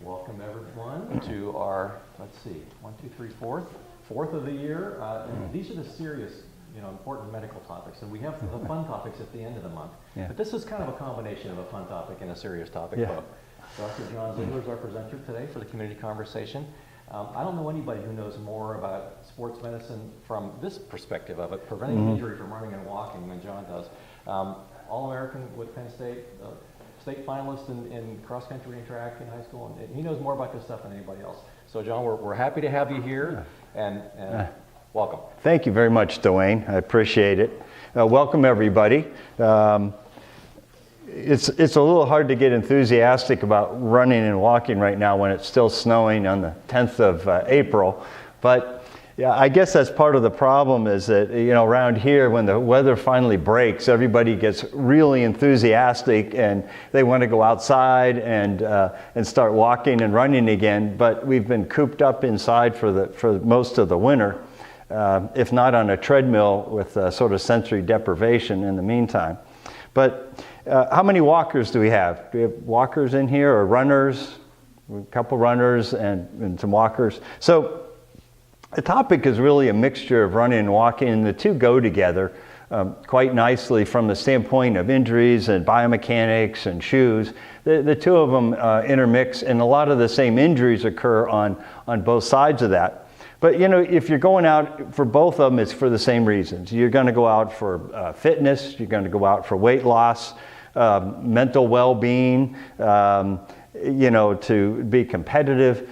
Welcome everyone to our, let's see, fourth of the year. And these are the serious, important medical topics. And we have the fun topics at the end of the month. Yeah. But this is kind of a combination of a fun topic and a serious topic. Yeah. Both. Dr. John Ziegler is our presenter today for the community conversation. I don't know anybody who knows more about sports medicine from this perspective of it, preventing injury from running and walking, than John does. All-American with Penn State, state finalist in cross-country and track in high school, and he knows more about this stuff than anybody else. So John, we're happy to have you here, and welcome. Thank you very much, Dwayne. I appreciate it. Welcome, everybody. It's a little hard to get enthusiastic about running and walking right now when it's still snowing on the 10th of April, but yeah, I guess that's part of the problem is that, around here when the weather finally breaks, everybody gets really enthusiastic and they want to go outside and start walking and running again, but we've been cooped up inside for most of the winter, if not on a treadmill with sort of sensory deprivation in the meantime. But how many walkers do we have? Do we have walkers in here or runners? A couple runners and some walkers. So the topic is really a mixture of running and walking, and the two go together quite nicely from the standpoint of injuries and biomechanics and shoes. The two of them intermix, and a lot of the same injuries occur on both sides of that. But if you're going out for both of them, it's for the same reasons. You're going to go out for fitness, you're going to go out for weight loss, mental well-being, to be competitive.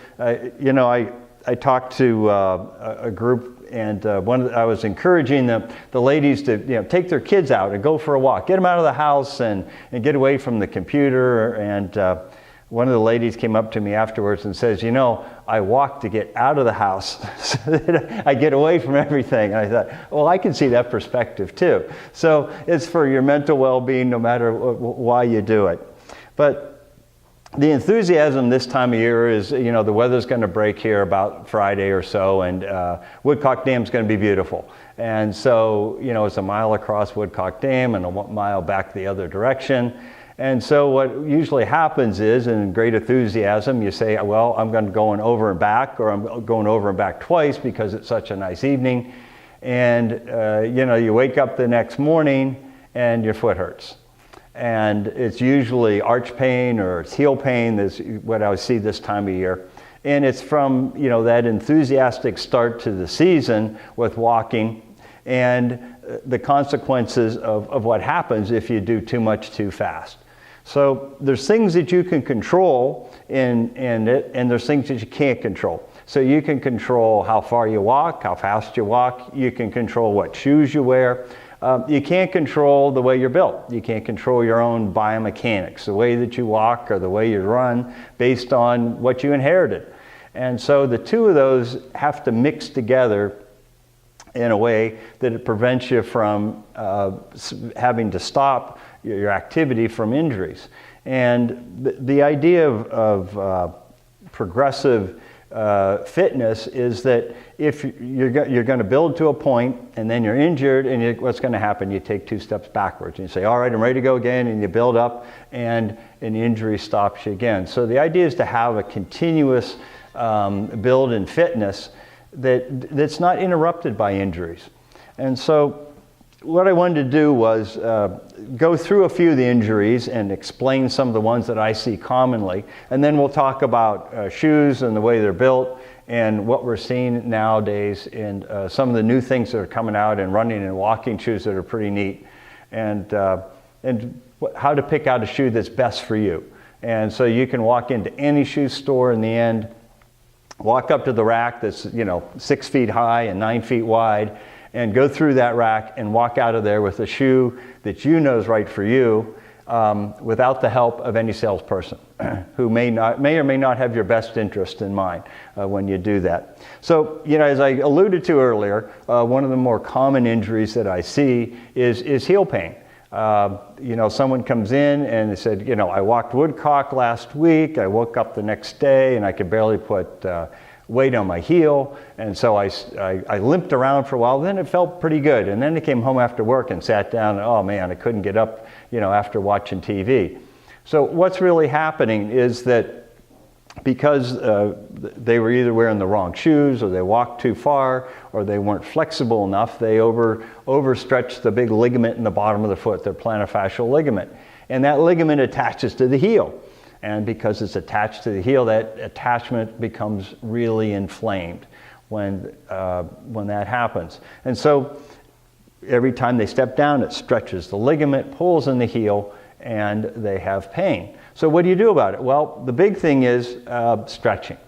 I talked to a group, and I was encouraging the ladies to take their kids out and go for a walk, get them out of the house and get away from the computer. And one of the ladies came up to me afterwards and says, I walk to get out of the house so that I get away from everything. And I thought, well, I can see that perspective too. So it's for your mental well-being no matter why you do it. But the enthusiasm this time of year is, the weather's going to break here about Friday or so, and Woodcock Dam's going to be beautiful. And so, it's a mile across Woodcock Dam and a mile back the other direction. And so what usually happens is, in great enthusiasm, you say, well, I'm going to go over and back, or I'm going over and back twice because it's such a nice evening. And, you wake up the next morning and your foot hurts. And it's usually arch pain or it's heel pain. That's what I see this time of year. And it's from, that enthusiastic start to the season with walking and the consequences of what happens if you do too much too fast. So there's things that you can control and there's things that you can't control. So you can control how far you walk, how fast you walk. You can control what shoes you wear. You can't control the way you're built. You can't control your own biomechanics, the way that you walk or the way you run based on what you inherited. And so the two of those have to mix together in a way that it prevents you from having to stop your activity from injuries. And the idea of progressive fitness is that if you're going to build to a point and then you're injured, and what's going to happen? You take two steps backwards and you say, all right, I'm ready to go again, and you build up and an injury stops you again. So the idea is to have a continuous build in fitness that's not interrupted by injuries. And so what I wanted to do was go through a few of the injuries and explain some of the ones that I see commonly. And then we'll talk about shoes and the way they're built and what we're seeing nowadays and some of the new things that are coming out in running and walking shoes that are pretty neat. And how to pick out a shoe that's best for you. And so you can walk into any shoe store in the end, walk up to the rack that's 6 feet high and 9 feet wide, and go through that rack and walk out of there with a shoe that is right for you, without the help of any salesperson who may or may not have your best interest in mind when you do that. So, as I alluded to earlier, one of the more common injuries that I see is heel pain. Someone comes in and they said, I walked Woodcock last week, I woke up the next day and I could barely put weight on my heel, and so I limped around for a while. Then it felt pretty good, and then I came home after work and sat down, and oh man, I couldn't get up, after watching TV. So what's really happening is that because they were either wearing the wrong shoes, or they walked too far, or they weren't flexible enough, they overstretched the big ligament in the bottom of the foot, their plantar fascial ligament. And that ligament attaches to the heel. And because it's attached to the heel, that attachment becomes really inflamed when that happens. And so every time they step down, it stretches the ligament, pulls in the heel, and they have pain. So what do you do about it? Well, the big thing is stretching.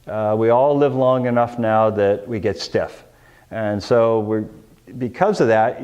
We all live long enough now that we get stiff. And so because of that,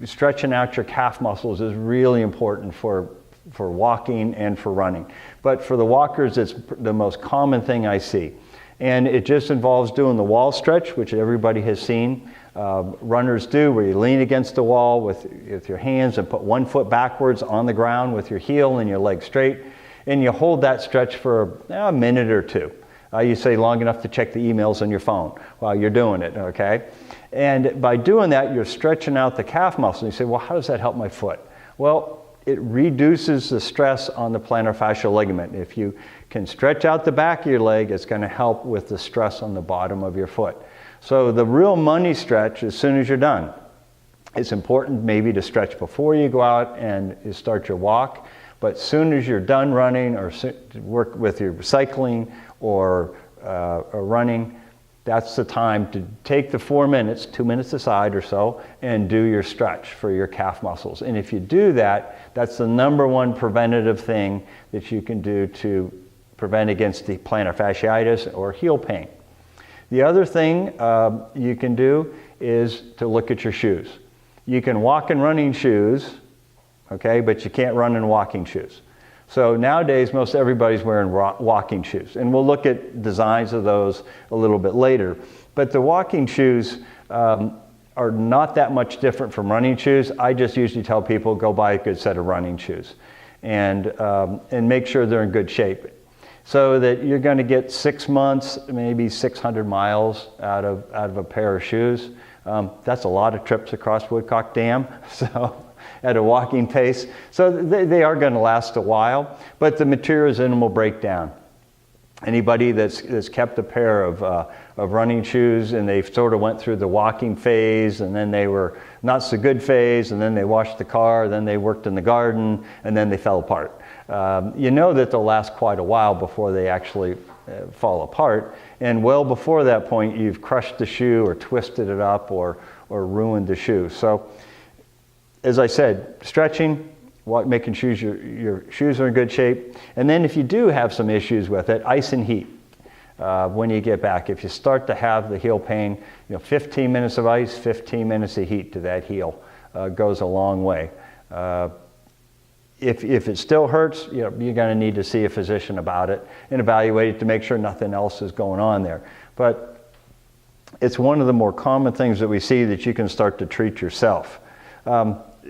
stretching out your calf muscles is really important for walking and for running. But for the walkers, it's the most common thing I see. And it just involves doing the wall stretch, which everybody has seen. Runners do, where you lean against the wall with your hands and put one foot backwards on the ground with your heel and your leg straight, and you hold that stretch for a minute or two. You say long enough to check the emails on your phone while you're doing it, okay? And by doing that, you're stretching out the calf muscle. You say, well, how does that help my foot? Well, it reduces the stress on the plantar fascial ligament. If you can stretch out the back of your leg, it's going to help with the stress on the bottom of your foot. So the real money stretch, as soon as you're done, it's important maybe to stretch before you go out and you start your walk, but as soon as you're done running or work with your cycling or running, that's the time to take the 4 minutes, 2 minutes aside or so, and do your stretch for your calf muscles. And if you do that, that's the number one preventative thing that you can do to prevent against the plantar fasciitis or heel pain. The other thing you can do is to look at your shoes. You can walk in running shoes, okay, but you can't run in walking shoes. So nowadays, most everybody's wearing walking shoes. And we'll look at designs of those a little bit later. But the walking shoes are not that much different from running shoes. I just usually tell people, go buy a good set of running shoes and make sure they're in good shape, so that you're going to get 6 months, maybe 600 miles out of a pair of shoes. That's a lot of trips across Woodcock Dam, so at a walking pace. So they are going to last a while, but the materials in them will break down. Anybody that's kept a pair of running shoes and they sort of went through the walking phase, and then they were not so good phase, and then they washed the car, then they worked in the garden, and then they fell apart. You know that they'll last quite a while before they actually fall apart. And well before that point, you've crushed the shoe or twisted it up or ruined the shoe. So, as I said, stretching, making sure your shoes are in good shape. And then if you do have some issues with it, ice and heat. When you get back, if you start to have the heel pain, 15 minutes of ice, 15 minutes of heat to that heel goes a long way. If it still hurts, you're going to need to see a physician about it and evaluate it to make sure nothing else is going on there. But it's one of the more common things that we see that you can start to treat yourself.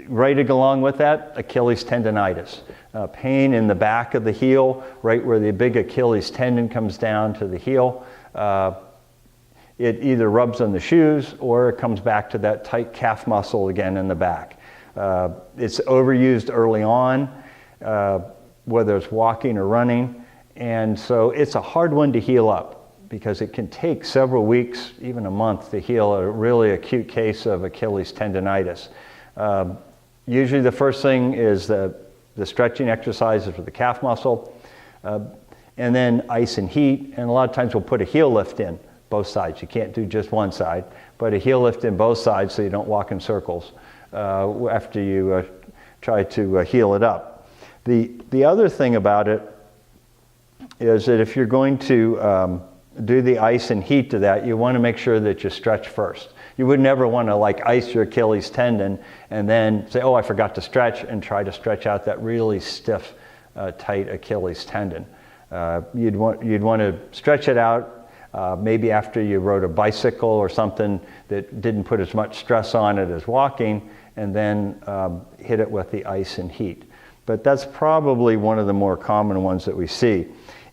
Right along with that, Achilles tendonitis. Pain in the back of the heel, right where the big Achilles tendon comes down to the heel. It either rubs on the shoes or it comes back to that tight calf muscle again in the back. It's overused early on, whether it's walking or running, and so it's a hard one to heal up because it can take several weeks, even a month, to heal a really acute case of Achilles tendonitis. Usually the first thing is the stretching exercises for the calf muscle, and then ice and heat, and a lot of times we'll put a heel lift in both sides. You can't do just one side, but a heel lift in both sides so you don't walk in circles after you try to heal it up. The other thing about it is that if you're going to do the ice and heat to that, you want to make sure that you stretch first. You would never want to ice your Achilles tendon and then say, oh, I forgot to stretch, and try to stretch out that really stiff, tight Achilles tendon. You'd want to stretch it out maybe after you rode a bicycle or something that didn't put as much stress on it as walking, and then hit it with the ice and heat. But that's probably one of the more common ones that we see.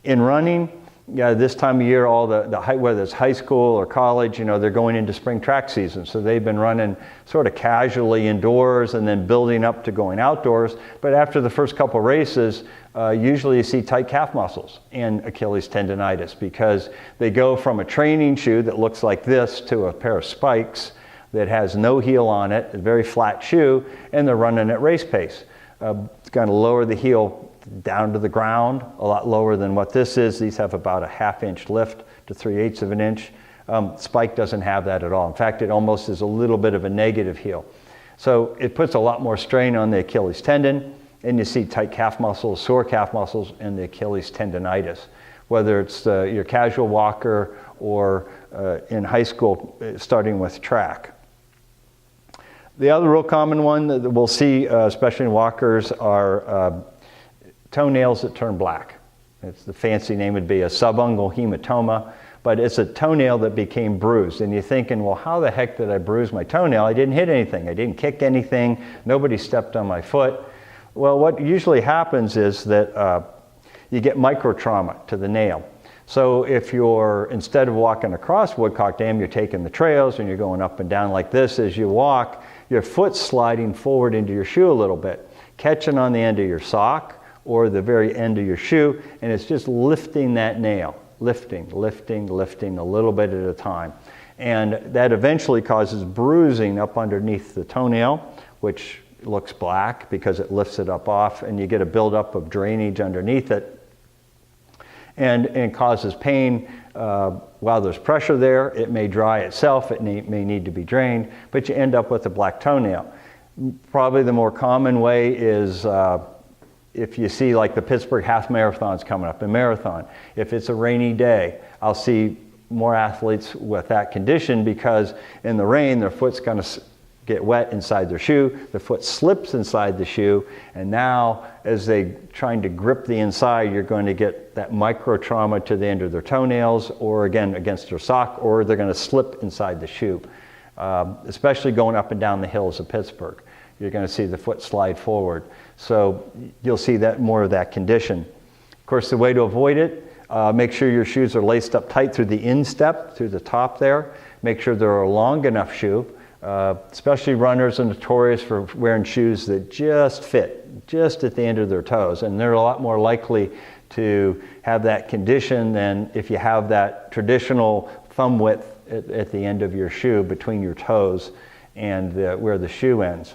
In running, this time of year, all whether it's high school or college, they're going into spring track season. So they've been running sort of casually indoors and then building up to going outdoors. But after the first couple races, usually you see tight calf muscles and Achilles tendonitis, because they go from a training shoe that looks like this to a pair of spikes that has no heel on it, a very flat shoe, and they're running at race pace. It's going to lower the heel down to the ground, a lot lower than what this is. These have about a 1/2 inch lift to 3/8 of an inch. Spike doesn't have that at all. In fact, it almost is a little bit of a negative heel. So it puts a lot more strain on the Achilles tendon, and you see tight calf muscles, sore calf muscles, and the Achilles tendonitis. Whether it's your casual walker or in high school, starting with track. The other real common one that we'll see, especially in walkers, are toenails that turn black. It's the fancy name would be a subungual hematoma, but it's a toenail that became bruised. And you're thinking, well, how the heck did I bruise my toenail? I didn't hit anything. I didn't kick anything. Nobody stepped on my foot. Well, what usually happens is that you get micro trauma to the nail. So if you're, instead of walking across Woodcock Dam, you're taking the trails and you're going up and down like this as you walk, your foot's sliding forward into your shoe a little bit, catching on the end of your sock or the very end of your shoe, and it's just lifting that nail, lifting a little bit at a time. And that eventually causes bruising up underneath the toenail, which looks black because it lifts it up off, and you get a buildup of drainage underneath it, and causes pain. While there's pressure there, it may dry itself, it may need to be drained, but you end up with a black toenail. Probably the more common way is if you see like the Pittsburgh half marathons coming up, a marathon. If it's a rainy day, I'll see more athletes with that condition because in the rain, their foot's going to get wet inside their shoe, the foot slips inside the shoe, and now as they trying to grip the inside, you're going to get that micro trauma to the end of their toenails, or again against their sock, or they're going to slip inside the shoe. Especially going up and down the hills of Pittsburgh, you're going to see the foot slide forward. So you'll see that more of that condition. Of course, the way to avoid it, make sure your shoes are laced up tight through the instep, through the top there. Make sure they're a long enough shoe. Especially runners are notorious for wearing shoes that just fit, just at the end of their toes. And they're a lot more likely to have that condition than if you have that traditional thumb width at the end of your shoe between your toes and where the shoe ends.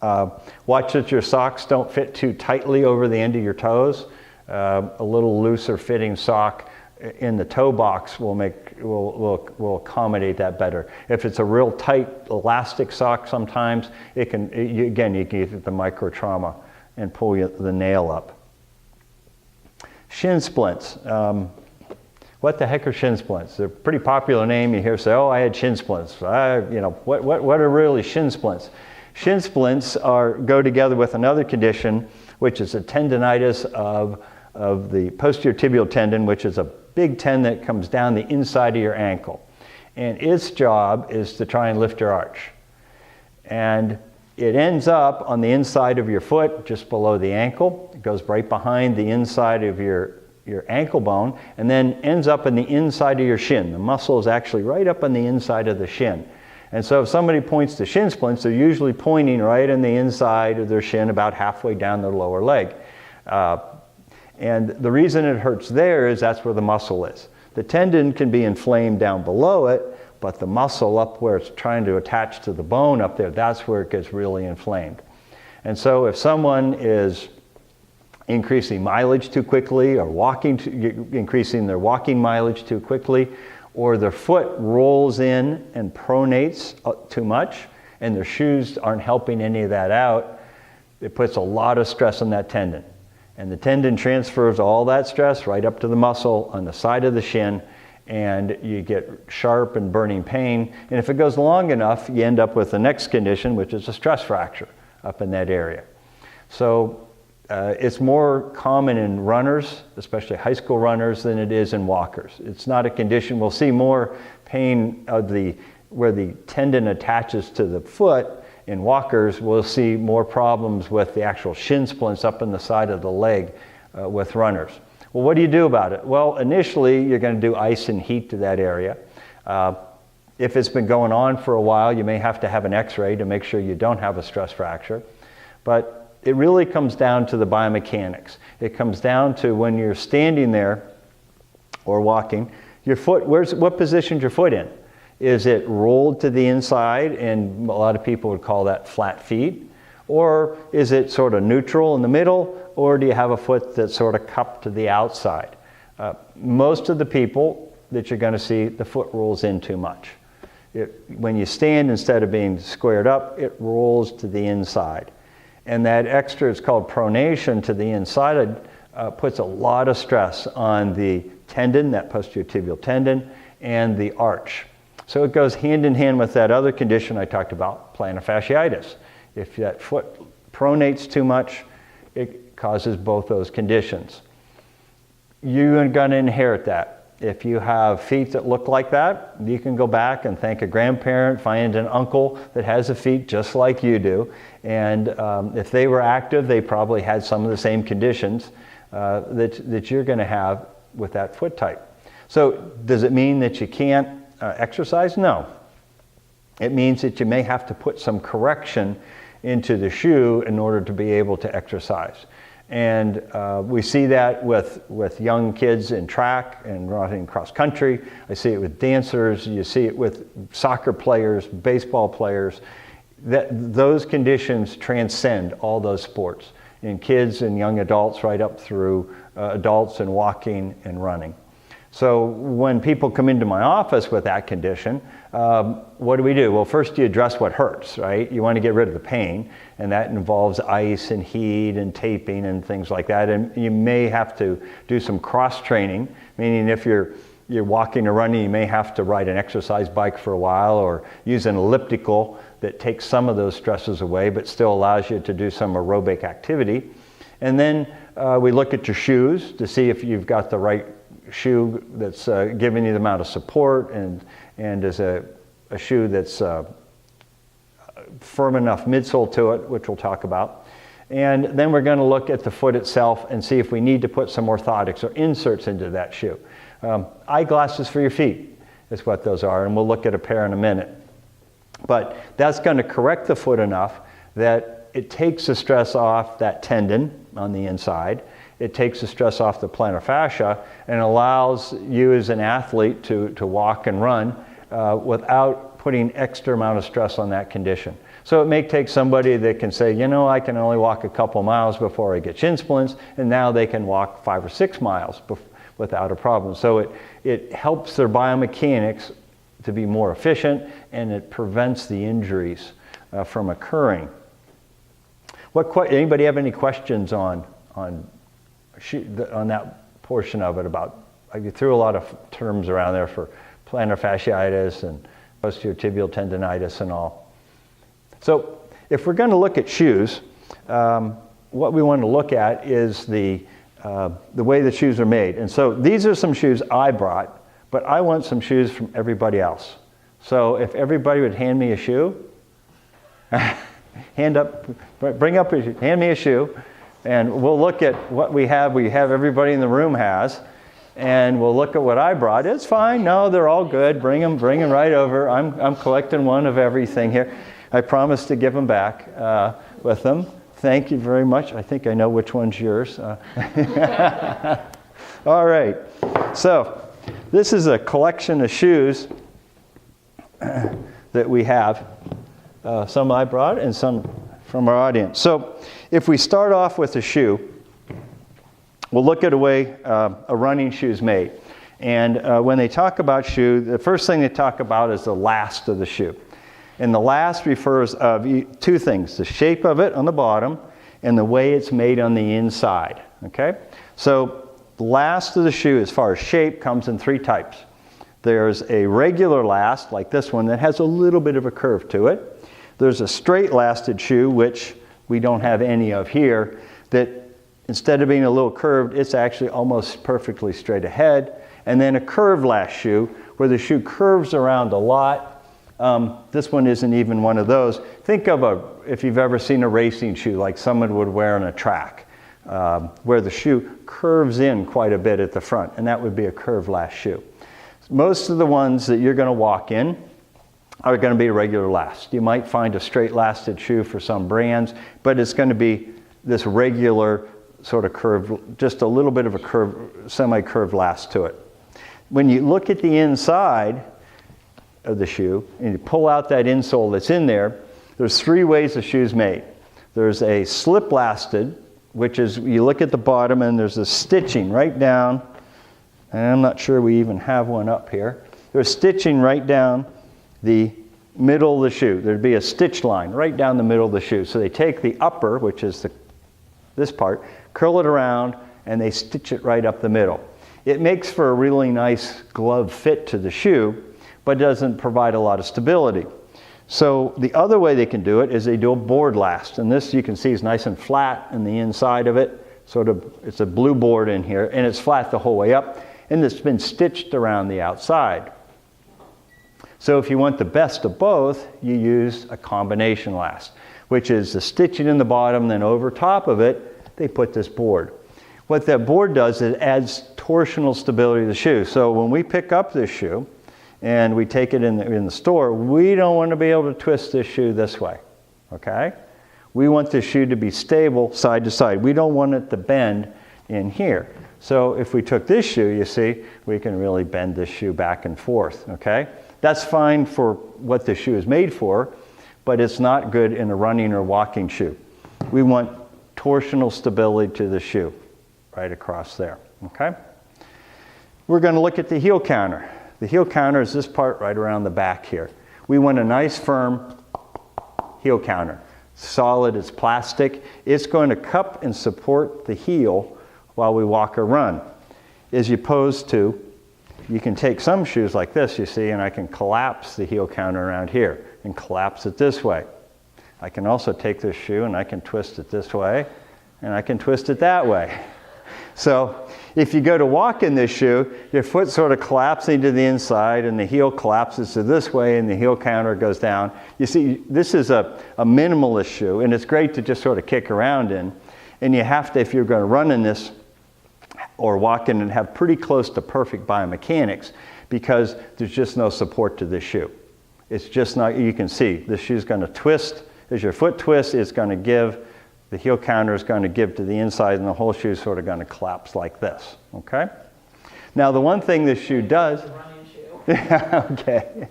Watch that your socks don't fit too tightly over the end of your toes. A little looser fitting sock in the toe box will accommodate that better. If it's a real tight elastic sock, sometimes you can get the micro trauma and pull the nail up. Shin splints. What the heck are shin splints? They're a pretty popular name. You hear say, "Oh, I had shin splints." What are really shin splints? Shin splints go together with another condition, which is a tendonitis of the posterior tibial tendon, which is a big tendon that comes down the inside of your ankle. And its job is to try and lift your arch. And it ends up on the inside of your foot, just below the ankle. It goes right behind the inside of your ankle bone, and then ends up in the inside of your shin. The muscle is actually right up on the inside of the shin. And so if somebody points to shin splints, they're usually pointing right in the inside of their shin, about halfway down their lower leg. And the reason it hurts there is that's where the muscle is. The tendon can be inflamed down below it, but the muscle up where it's trying to attach to the bone up there, that's where it gets really inflamed. And so if someone is increasing mileage too quickly, or increasing their walking mileage too quickly, or their foot rolls in and pronates too much, and their shoes aren't helping any of that out, it puts a lot of stress on that tendon. And the tendon transfers all that stress right up to the muscle on the side of the shin, and you get sharp and burning pain. And if it goes long enough, you end up with the next condition, which is a stress fracture up in that area. So it's more common in runners, especially high school runners, than it is in walkers. It's not a condition. We'll see more pain where the tendon attaches to the foot. In walkers, we'll see more problems with the actual shin splints up in the side of the leg with runners. Well, what do you do about it? Well, initially, you're going to do ice and heat to that area. If it's been going on for a while, you may have to have an x-ray to make sure you don't have a stress fracture. But it really comes down to the biomechanics. It comes down to when you're standing there or walking, your foot, what position's your foot in? Is it rolled to the inside, and a lot of people would call that flat feet? Or is it sort of neutral in the middle, or do you have a foot that's sort of cupped to the outside? Most of the people that you're going to see, the foot rolls in too much. When you stand, instead of being squared up, it rolls to the inside. And that extra, it's called pronation to the inside, puts a lot of stress on the tendon, that posterior tibial tendon, and the arch. So it goes hand in hand with that other condition I talked about, plantar fasciitis. If that foot pronates too much, it causes both those conditions. You're going to inherit that. If you have feet that look like that, you can go back and thank a grandparent, find an uncle that has a feet just like you do. And if they were active, they probably had some of the same conditions that you're going to have with that foot type. So does it mean that you can't exercise? No. It means that you may have to put some correction into the shoe in order to be able to exercise. And we see that with young kids in track and running cross country. I see it with dancers. You see it with soccer players, baseball players. Those conditions transcend all those sports in kids and young adults right up through adults and walking and running. So when people come into my office with that condition, what do? Well, first you address what hurts, right? You want to get rid of the pain, and that involves ice and heat and taping and things like that. And you may have to do some cross training, meaning if you're walking or running, you may have to ride an exercise bike for a while or use an elliptical that takes some of those stresses away but still allows you to do some aerobic activity. And then we look at your shoes to see if you've got the right shoe that's giving you the amount of support and is a shoe that's firm enough midsole to it, which we'll talk about. And then we're going to look at the foot itself and see if we need to put some orthotics or inserts into that shoe. Eyeglasses for your feet is what those are, and we'll look at a pair in a minute. But that's going to correct the foot enough that it takes the stress off that tendon on the inside. It takes the stress off the plantar fascia and allows you as an athlete to walk and run without putting extra amount of stress on that condition. So it may take somebody that can say, I can only walk a couple miles before I get shin splints, and now they can walk 5 or 6 miles without a problem. So it helps their biomechanics to be more efficient, and it prevents the injuries from occurring. Anybody have any questions on that portion of it? About, I threw a lot of terms around there for plantar fasciitis and posterior tibial tendonitis and all. So if we're going to look at shoes, what we want to look at is the way the shoes are made. And so these are some shoes I brought, but I want some shoes from everybody else. So if everybody would hand me a shoe, hand me a shoe, and we'll look at what we have. We have everybody in the room has, and we'll look at what I brought. It's fine. No, they're all good. Bring them right over. I'm collecting one of everything here. I promise to give them back with them. Thank you very much. I think I know which one's yours. All right. So this is a collection of shoes that we have. Some I brought and some from our audience. So if we start off with a shoe, we'll look at the way a running shoe is made. And when they talk about shoe, the first thing they talk about is the last of the shoe. And the last refers of two things, the shape of it on the bottom and the way it's made on the inside. Okay? So the last of the shoe, as far as shape, comes in 3 types. There's a regular last, like this one, that has a little bit of a curve to it. There's a straight lasted shoe, which we don't have any of here, that instead of being a little curved, it's actually almost perfectly straight ahead. And then a curved last shoe, where the shoe curves around a lot. This one isn't even one of those. Think of if you've ever seen a racing shoe like someone would wear on a track. where the shoe curves in quite a bit at the front, and that would be a curved last shoe. Most of the ones that you're going to walk in are going to be regular last. You might find a straight lasted shoe for some brands, but it's going to be this regular sort of curved, just a little bit of a curved, semi-curved last to it. When you look at the inside of the shoe and you pull out that insole that's in there, there's three ways the shoe's made. There's a slip lasted, which is, you look at the bottom and there's a stitching right down, and I'm not sure we even have one up here. There's stitching right down the middle of the shoe. There'd be a stitch line right down the middle of the shoe. So they take the upper, which is this part, curl it around, and they stitch it right up the middle. It makes for a really nice glove fit to the shoe, but doesn't provide a lot of stability. So the other way they can do it is they do a board last. And this, you can see, is nice and flat in the inside of it. Sort of, it's a blue board in here, and it's flat the whole way up, and it's been stitched around the outside. So if you want the best of both, you use a combination last, which is the stitching in the bottom, then over top of it, they put this board. What that board does is it adds torsional stability to the shoe. So when we pick up this shoe and we take it in the store, we don't want to be able to twist this shoe this way, okay? We want the shoe to be stable side to side. We don't want it to bend in here. So if we took this shoe, you see, we can really bend this shoe back and forth, okay? That's fine for what the shoe is made for, but it's not good in a running or walking shoe. We want torsional stability to the shoe right across there, okay? We're going to look at the heel counter. The heel counter is this part right around the back here. We want a nice firm heel counter. Solid, it's plastic. It's going to cup and support the heel while we walk or run. As opposed to, you can take some shoes like this, you see, and I can collapse the heel counter around here and collapse it this way. I can also take this shoe and I can twist it this way, and I can twist it that way. So if you go to walk in this shoe, your foot sort of collapsing to the inside and the heel collapses to this way and the heel counter goes down. You see, this is a minimalist shoe, and it's great to just sort of kick around in. And you have to, if you're going to run in this or walk in, and have pretty close to perfect biomechanics, because there's just no support to this shoe. It's just not, you can see, the shoe's going to twist. As your foot twists, it's going to give. The heel counter is going to give to the inside, and the whole shoe is sort of going to collapse like this, okay? Now, the one thing this shoe does... Okay.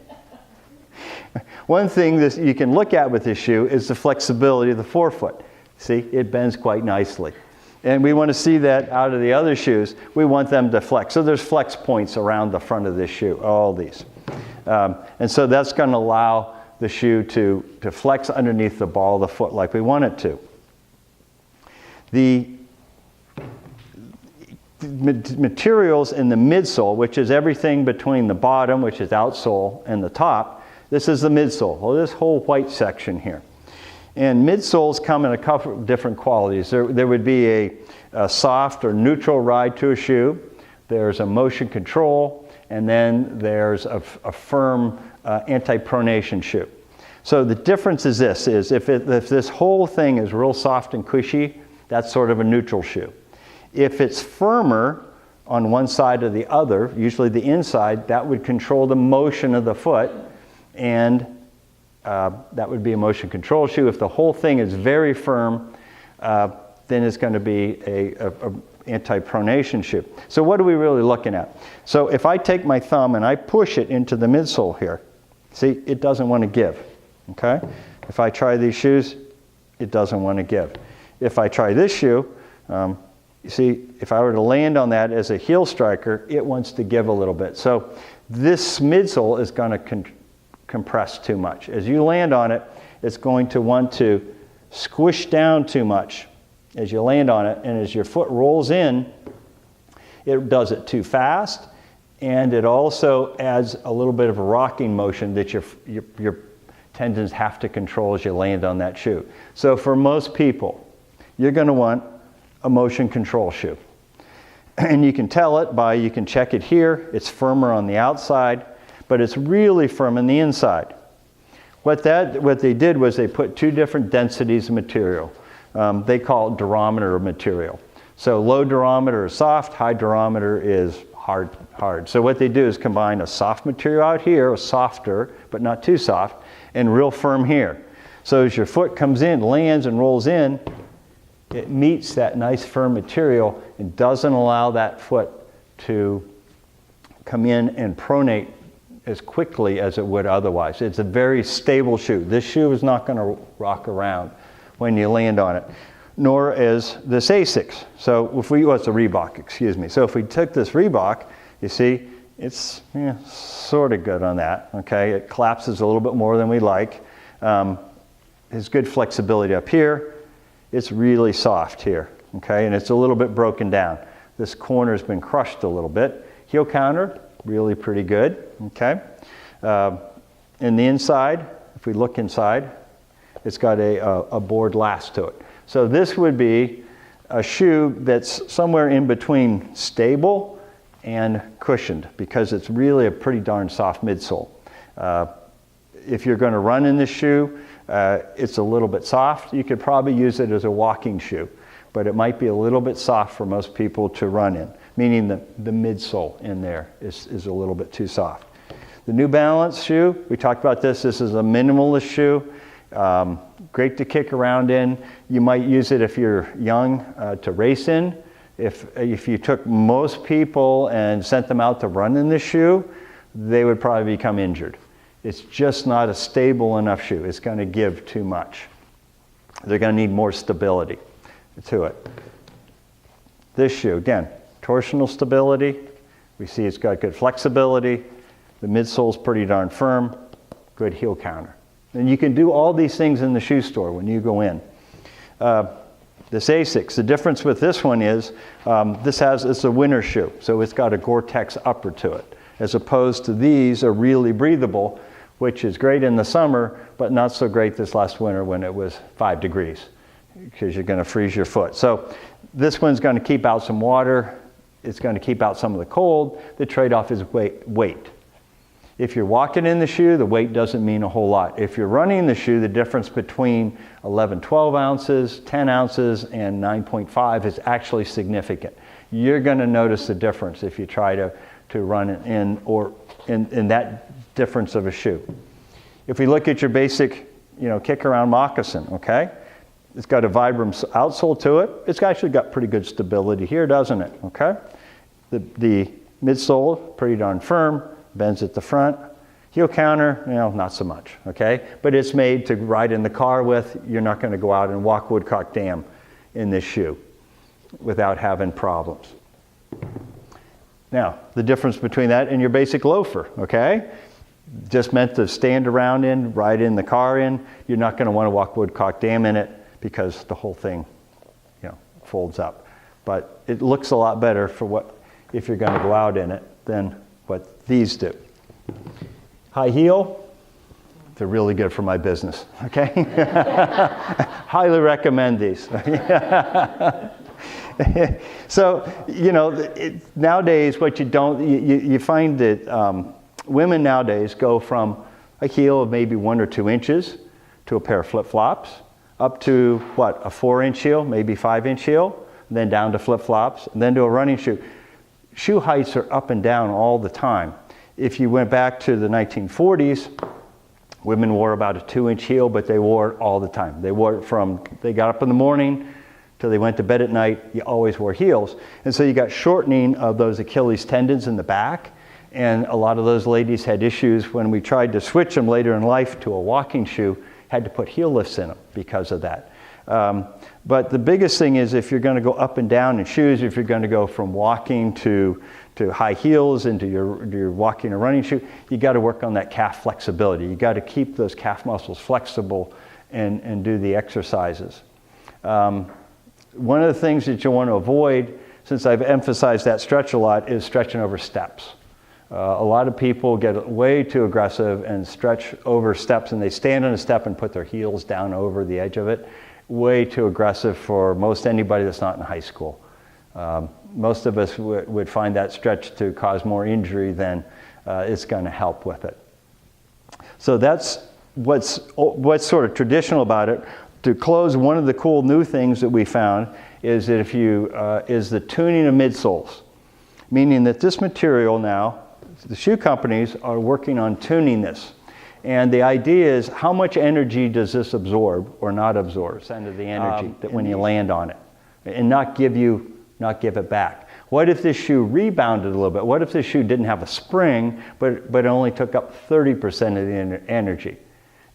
One thing that you can look at with this shoe is the flexibility of the forefoot. See, it bends quite nicely. And we want to see that out of the other shoes. We want them to flex. So there's flex points around the front of this shoe, all these. And so that's going to allow the shoe to flex underneath the ball of the foot like we want it to. The materials in the midsole, which is everything between the bottom, which is outsole, and the top, this is the midsole, well, this whole white section here. And midsoles come in a couple of different qualities. There would be a soft or neutral ride to a shoe. There's a motion control, and then there's a firm anti-pronation shoe. So the difference is this, is if this whole thing is real soft and cushy, that's sort of a neutral shoe. If it's firmer on one side or the other, usually the inside, that would control the motion of the foot, and that would be a motion control shoe. If the whole thing is very firm, then it's going to be a anti-pronation shoe. So what are we really looking at? So if I take my thumb and I push it into the midsole here, see, it doesn't want to give, okay? If I try these shoes, it doesn't want to give. If I try this shoe, you see, if I were to land on that as a heel striker, it wants to give a little bit. So this midsole is going to compress too much. As you land on it, it's going to want to squish down too much as you land on it, and as your foot rolls in, it does it too fast, and it also adds a little bit of a rocking motion that your tendons have to control as you land on that shoe. So for most people, you're going to want a motion control shoe. And you can tell it by, you can check it here, it's firmer on the outside, but it's really firm on the inside. What they did was they put two different densities of material. they call it durometer material. So low durometer is soft, high durometer is hard. So what they do is combine a soft material out here, a softer, but not too soft, and real firm here. So as your foot comes in, lands and rolls in, it meets that nice firm material and doesn't allow that foot to come in and pronate as quickly as it would otherwise. It's a very stable shoe. This shoe is not going to rock around when you land on it, nor is this Asics. So if we, well, it's a Reebok, excuse me. So if we took this Reebok, you see, it's sort of good on that, okay? It collapses a little bit more than we like. There's good flexibility up here. It's really soft here, okay? And it's a little bit broken down. This corner's been crushed a little bit. Heel counter, really pretty good, okay? In the inside, if we look inside, it's got a board last to it. So this would be a shoe that's somewhere in between stable and cushioned because it's really a pretty darn soft midsole. If you're going to run in this shoe, it's a little bit soft. You could probably use it as a walking shoe, but it might be a little bit soft for most people to run in, meaning the midsole in there is a little bit too soft. The New Balance shoe, we talked about this. This is a minimalist shoe. Great to kick around in. You might use it if you're young to race in. If you took most people and sent them out to run in this shoe, they would probably become injured. It's just not a stable enough shoe. It's going to give too much. They're going to need more stability to it. This shoe, again, torsional stability. We see it's got good flexibility. The midsole's pretty darn firm. Good heel counter. And you can do all these things in the shoe store when you go in. This Asics, the difference with this one is it's a winter shoe, so it's got a Gore-Tex upper to it, as opposed to these are really breathable, which is great in the summer, but not so great this last winter when it was 5 degrees, because you're going to freeze your foot. So this one's going to keep out some water. It's going to keep out some of the cold. The trade-off is weight. If you're walking in the shoe, the weight doesn't mean a whole lot. If you're running the shoe, the difference between 11, 12 ounces, 10 ounces, and 9.5 is actually significant. You're going to notice the difference if you try to run in that difference of a shoe. If we look at your basic, kick around moccasin, okay? It's got a Vibram outsole to it. It's actually got pretty good stability here, doesn't it? Okay? The midsole, pretty darn firm, bends at the front. Heel counter, not so much, okay? But it's made to ride in the car with. You're not going to go out and walk Woodcock Dam in this shoe without having problems. Now, the difference between that and your basic loafer, okay? Just meant to stand around in, ride in the car in. You're not going to want to walk Woodcock Dam in it because the whole thing, folds up. But it looks a lot better if you're going to go out in it than what these do. High heel, they're really good for my business, okay? Highly recommend these. So, nowadays what you find that women nowadays go from a heel of maybe 1 or 2 inches to a pair of flip-flops, up to a 4-inch heel, maybe 5-inch heel, then down to flip-flops, and then to a running shoe. Shoe heights are up and down all the time. If you went back to the 1940s, women wore about a 2-inch heel, but they wore it all the time. They wore it from they got up in the morning till they went to bed at night. You always wore heels. And so you got shortening of those Achilles tendons in the back. And a lot of those ladies had issues when we tried to switch them later in life to a walking shoe, had to put heel lifts in them because of that. But the biggest thing is if you're going to go up and down in shoes, if you're going to go from walking to high heels into your walking or running shoe, you got to work on that calf flexibility. You got to keep those calf muscles flexible and do the exercises. One of the things that you want to avoid, since I've emphasized that stretch a lot, is stretching over steps. A lot of people get way too aggressive and stretch over steps, and they stand on a step and put their heels down over the edge of it. Way too aggressive for most anybody that's not in high school. Most of us would find that stretch to cause more injury than it's going to help with it. So that's what's sort of traditional about it. to close, one of the cool new things that we found is that if you, is the tuning of midsoles. Meaning that this material now, the shoe companies are working on tuning this. And the idea is how much energy does this absorb or not absorb, percent of the energy that when you land on it, and not give it back. What if this shoe rebounded a little bit? What if this shoe didn't have a spring, but only took up 30% of the energy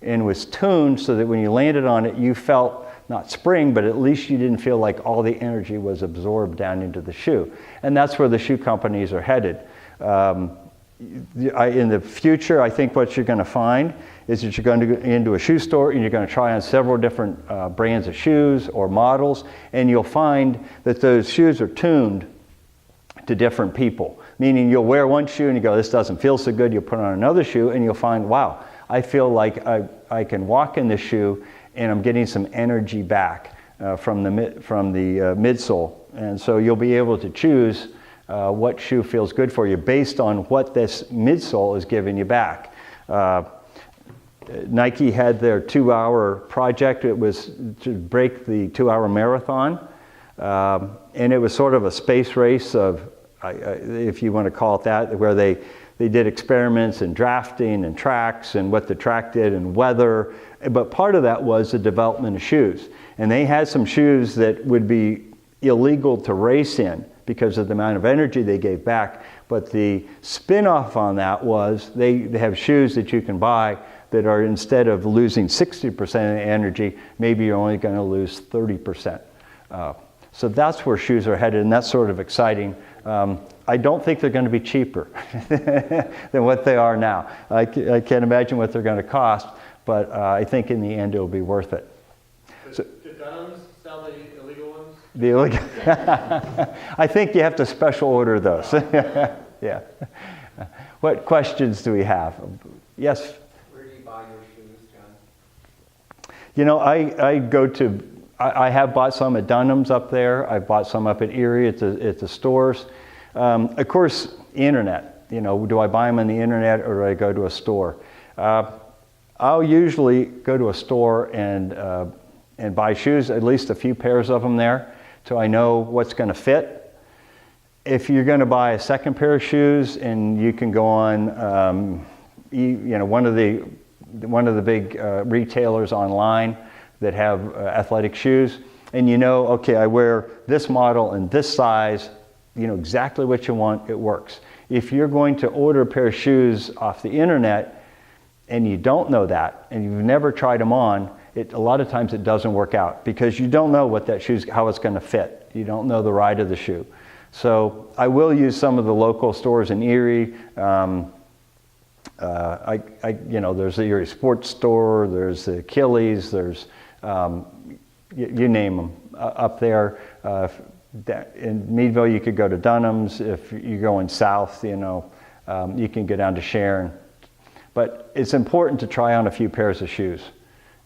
and was tuned so that when you landed on it, you felt not spring, but at least you didn't feel like all the energy was absorbed down into the shoe. And that's where the shoe companies are headed. In the future, I think what you're going to find is that you're going to go into a shoe store and you're going to try on several different brands of shoes or models, and you'll find that those shoes are tuned to different people. Meaning you'll wear one shoe and you go, this doesn't feel so good. You'll put on another shoe and you'll find, wow, I feel like I can walk in this shoe and I'm getting some energy back from the midsole. And so you'll be able to choose what shoe feels good for you based on what this midsole is giving you back. Nike had their 2-hour project. It was to break the 2-hour marathon. And it was sort of a space race of, if you want to call it that, where they did experiments in drafting and tracks and what the track did and weather. But part of that was the development of shoes. And they had some shoes that would be illegal to race in because of the amount of energy they gave back. But the spin-off on that was they have shoes that you can buy that are, instead of losing 60% of the energy, maybe you're only going to lose 30%. So that's where shoes are headed, and that's sort of exciting. I don't think they're going to be cheaper than what they are now. I can't imagine what they're going to cost, but I think in the end it'll be worth it. Do Dunham's sell the illegal ones? The illegal I think you have to special order those. Yeah. What questions do we have? Yes? Where do you buy your shoes, John? You know, I have bought some at Dunham's up there. I've bought some up at Erie at the stores. Of course, the internet. You know, do I buy them on the internet or do I go to a store? I'll usually go to a store and buy shoes, at least a few pairs of them there, so I know what's going to fit. If you're going to buy a second pair of shoes, and you can go on, one of the big retailers online that have athletic shoes, and you know, okay, I wear this model and this size, you know exactly what you want, it works. If you're going to order a pair of shoes off the internet and you don't know that, and you've never tried them on, a lot of times it doesn't work out because you don't know what that shoe's, how it's going to fit. You don't know the ride of the shoe. So I will use some of the local stores in Erie. There's the Erie Sports Store, there's the Achilles, there's you name them up there. In Meadville, you could go to Dunham's. If you're going south, you can go down to Sharon. But it's important to try on a few pairs of shoes.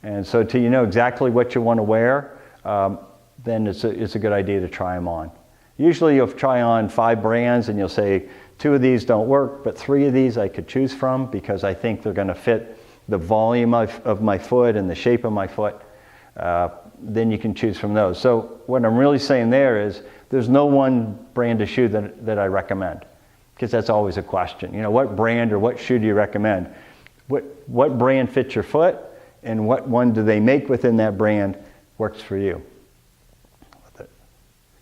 And so till you know exactly what you want to wear, then it's a good idea to try them on. Usually you'll try on 5 brands and you'll say, 2 of these don't work, but 3 of these I could choose from because I think they're going to fit the volume of my foot and the shape of my foot. Then you can choose from those. So what I'm really saying there is there's no one brand of shoe that I recommend, because that's always a question. You know, what brand or what shoe do you recommend? What brand fits your foot, and what one do they make within that brand works for you?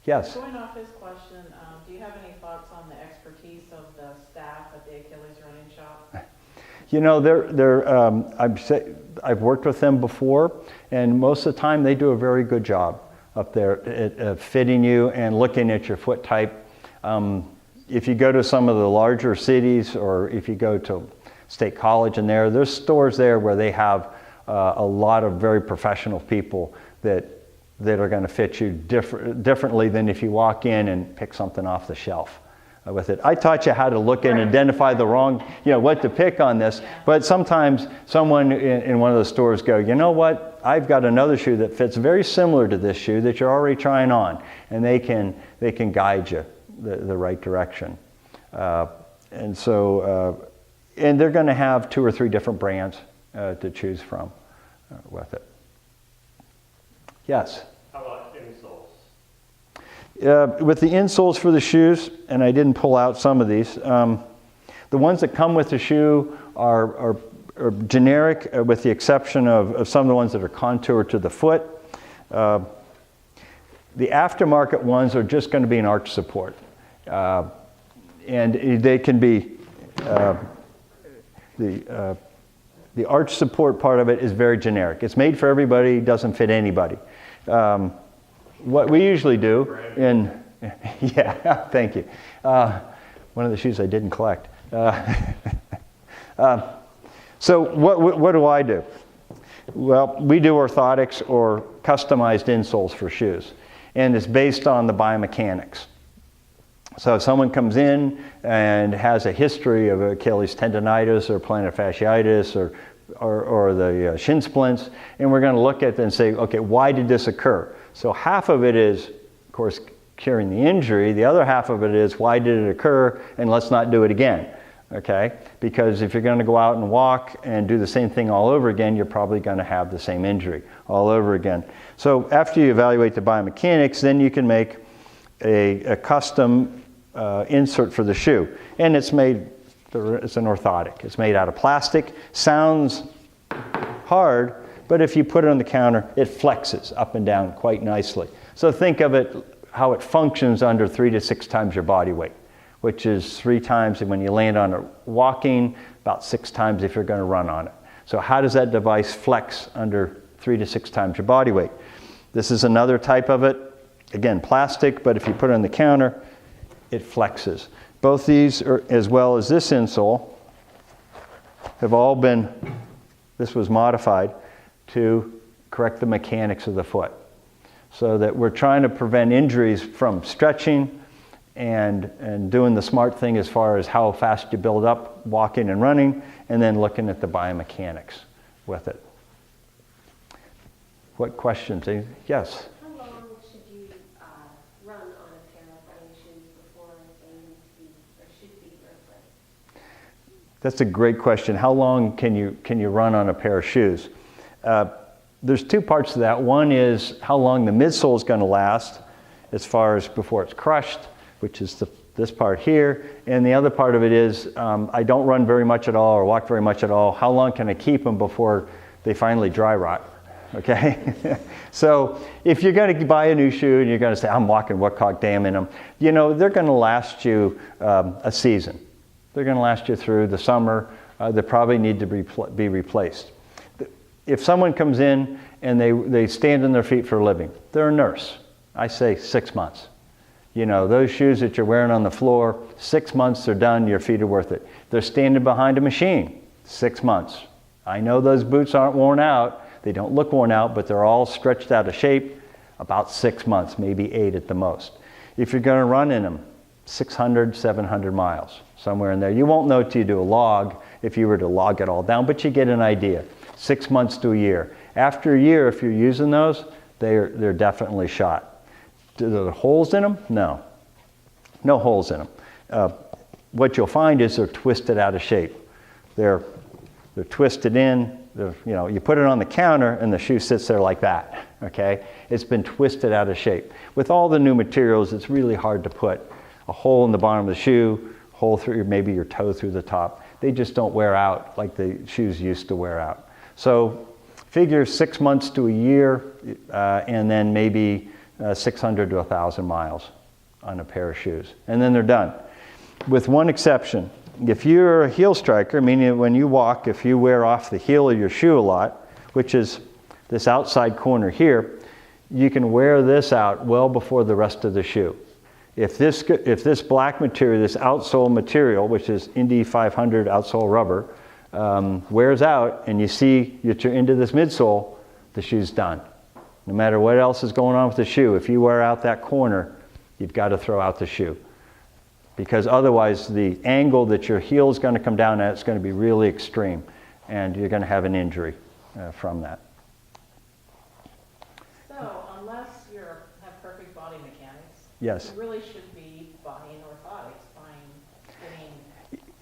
Yes? Going off his question, do you have any thoughts on the expertise of the staff at the Achilles Running Shop? You know, I've worked with them before, and most of the time they do a very good job up there at fitting you and looking at your foot type. If you go to some of the larger cities, or if you go to State College and there's stores there where they have a lot of very professional people that are going to fit you differently than if you walk in and pick something off the shelf with it. I taught you how to look and identify the wrong, what to pick on this, but sometimes someone in one of the stores go, you know what, I've got another shoe that fits very similar to this shoe that you're already trying on, and they can guide you the right direction. And they're going to have 2 or 3 different brands to choose from with it. Yes. How about insoles? With the insoles for the shoes, and I didn't pull out some of these, the ones that come with the shoe are generic, with the exception of some of the ones that are contoured to the foot. The aftermarket ones are just going to be an arch support. And they can be, the arch support part of it is very generic. It's made for everybody, doesn't fit anybody. What we usually do yeah, thank you. One of the shoes I didn't collect. So what do I do? Well, we do orthotics or customized insoles for shoes, and it's based on the biomechanics. So if someone comes in and has a history of Achilles tendonitis or plantar fasciitis or the shin splints, and we're going to look at it and say, okay, why did this occur? So half of it is, of course, curing the injury. The other half of it is, why did it occur, and let's not do it again. Okay? Because if you're going to go out and walk and do the same thing all over again, you're probably going to have the same injury all over again. So after you evaluate the biomechanics, then you can make a custom insert for the shoe. And it's an orthotic. It's made out of plastic. Sounds hard, but if you put it on the counter, it flexes up and down quite nicely. So think of it, how it functions under 3 to 6 times your body weight, which is 3 times when you land on it walking, about 6 times if you're going to run on it. So how does that device flex under 3 to 6 times your body weight? This is another type of it. Again, plastic, but if you put it on the counter, it flexes. Both these, as well as this insole, have all been, this was modified to correct the mechanics of the foot, so that we're trying to prevent injuries from stretching and doing the smart thing as far as how fast you build up walking and running, and then looking at the biomechanics with it. What questions? Yes? How long should you run on a pair of running shoes before they need to be or should be replaced? That's a great question. How long can you run on a pair of shoes? There's 2 parts to that. One is how long the midsole is going to last as far as before it's crushed, which is this part here. And the other part of it is I don't run very much at all or walk very much at all. How long can I keep them before they finally dry rot? Okay? So if you're going to buy a new shoe and you're going to say, I'm walking Woodcock Dam in them, you know, they're going to last you a season. They're going to last you through the summer. They probably need to be replaced. If someone comes in and they stand on their feet for a living, they're a nurse. I say 6 months. You know, those shoes that you're wearing on the floor, 6 months, they're done, your feet are worth it. They're standing behind a machine, 6 months. I know those boots aren't worn out. They don't look worn out, but they're all stretched out of shape, about 6 months, maybe 8 at the most. If you're going to run in them, 600, 700 miles, somewhere in there. You won't know till you do a log, if you were to log it all down, but you get an idea. 6 months to a year. After a year, if you're using those, they're definitely shot. Do there holes in them? No. No holes in them. What you'll find is they're twisted out of shape. They're twisted in. You put it on the counter and the shoe sits there like that. Okay? It's been twisted out of shape. With all the new materials, it's really hard to put a hole in the bottom of the shoe, hole through maybe your toe through the top. They just don't wear out like the shoes used to wear out. So figure 6 months to a year, and then maybe 600 to 1,000 miles on a pair of shoes. And then they're done. With one exception. If you're a heel striker, meaning when you walk, if you wear off the heel of your shoe a lot, which is this outside corner here, you can wear this out well before the rest of the shoe. If this black material, this outsole material, which is Indy 500 outsole rubber, wears out and you see that you're into this midsole, the shoe's done. No matter what else is going on with the shoe, if you wear out that corner, you've got to throw out the shoe. Because otherwise the angle that your heel is going to come down at is going to be really extreme, and you're going to have an injury from that. So unless you have perfect body mechanics, Yes. you really should be buying orthotics,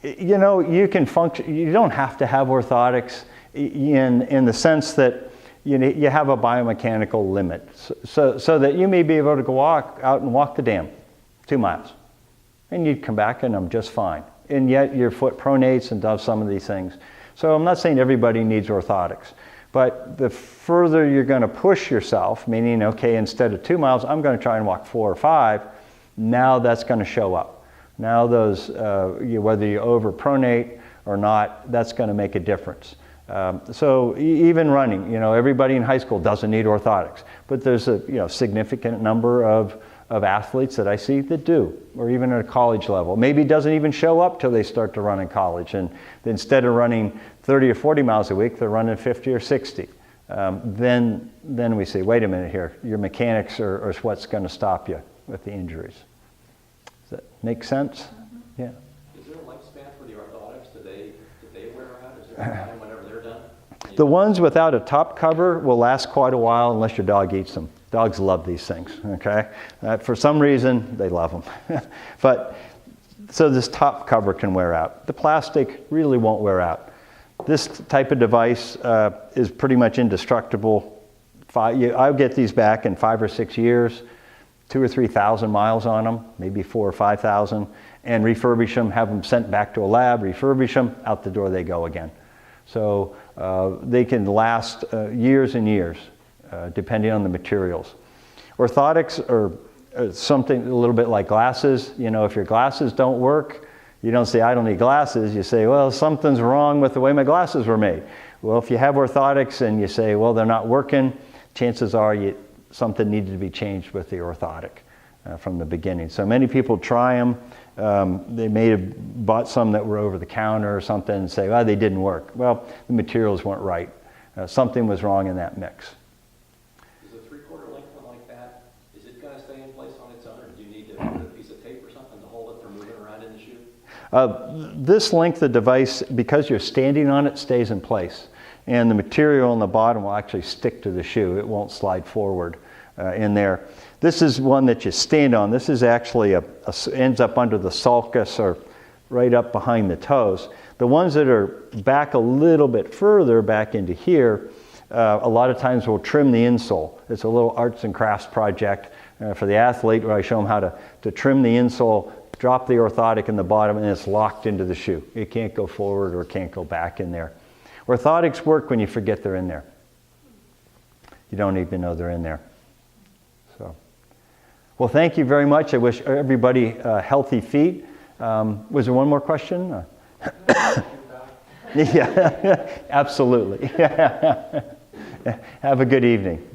getting. You know, you can function. You don't have to have orthotics in the sense that you have a biomechanical limit, so that you may be able to go out and walk the dam 2 miles, and you'd come back and I'm just fine. And yet your foot pronates and does some of these things. So I'm not saying everybody needs orthotics, but the further you're going to push yourself, meaning, okay, instead of 2 miles, I'm going to try and walk 4 or 5, now that's going to show up. Now those, whether you overpronate or not, that's going to make a difference. So even running, everybody in high school doesn't need orthotics, but there's a significant number of athletes that I see that do, or even at a college level. Maybe it doesn't even show up till they start to run in college, and instead of running 30 or 40 miles a week, they're running 50 or 60. Then we say, wait a minute here, your mechanics are what's going to stop you with the injuries. Does that make sense? Mm-hmm. Yeah. Is there a lifespan for the orthotics? Do they wear out? Is there a time whenever they're done? The ones without a top cover will last quite a while unless your dog eats them. Dogs love these things, okay? For some reason, they love them. So this top cover can wear out. The plastic really won't wear out. This type of device is pretty much indestructible. I'll get these back in 5 or 6 years, 2,000 or 3,000 miles on them, maybe 4,000 or 5,000, and refurbish them, have them sent back to a lab, refurbish them, out the door they go again. So they can last years and years, depending on the materials. Orthotics are something a little bit like glasses. If your glasses don't work, you don't say, I don't need glasses. You say, well, something's wrong with the way my glasses were made. Well, if you have orthotics and you say, well, they're not working, chances are something needed to be changed with the orthotic from the beginning. So many people try them. They may have bought some that were over the counter or something and say, well, they didn't work. Well, the materials weren't right. Something was wrong in that mix. Is a 3/4 length one like that, is it going to stay in place on its own, or do you need to put a piece of tape or something to hold it from moving around in the shoe? This length of device, because you're standing on it, stays in place. And the material on the bottom will actually stick to the shoe. It won't slide forward in there. This is one that you stand on. This is actually ends up under the sulcus or right up behind the toes. The ones that are back a little bit further back into here, a lot of times we'll trim the insole. It's a little arts and crafts project for the athlete where I show them how to trim the insole, drop the orthotic in the bottom, and it's locked into the shoe. It can't go forward or can't go back in there. Orthotics work when you forget they're in there. You don't even know they're in there. So, well, thank you very much. I wish everybody healthy feet. Was there one more question? Yeah, absolutely. Have a good evening.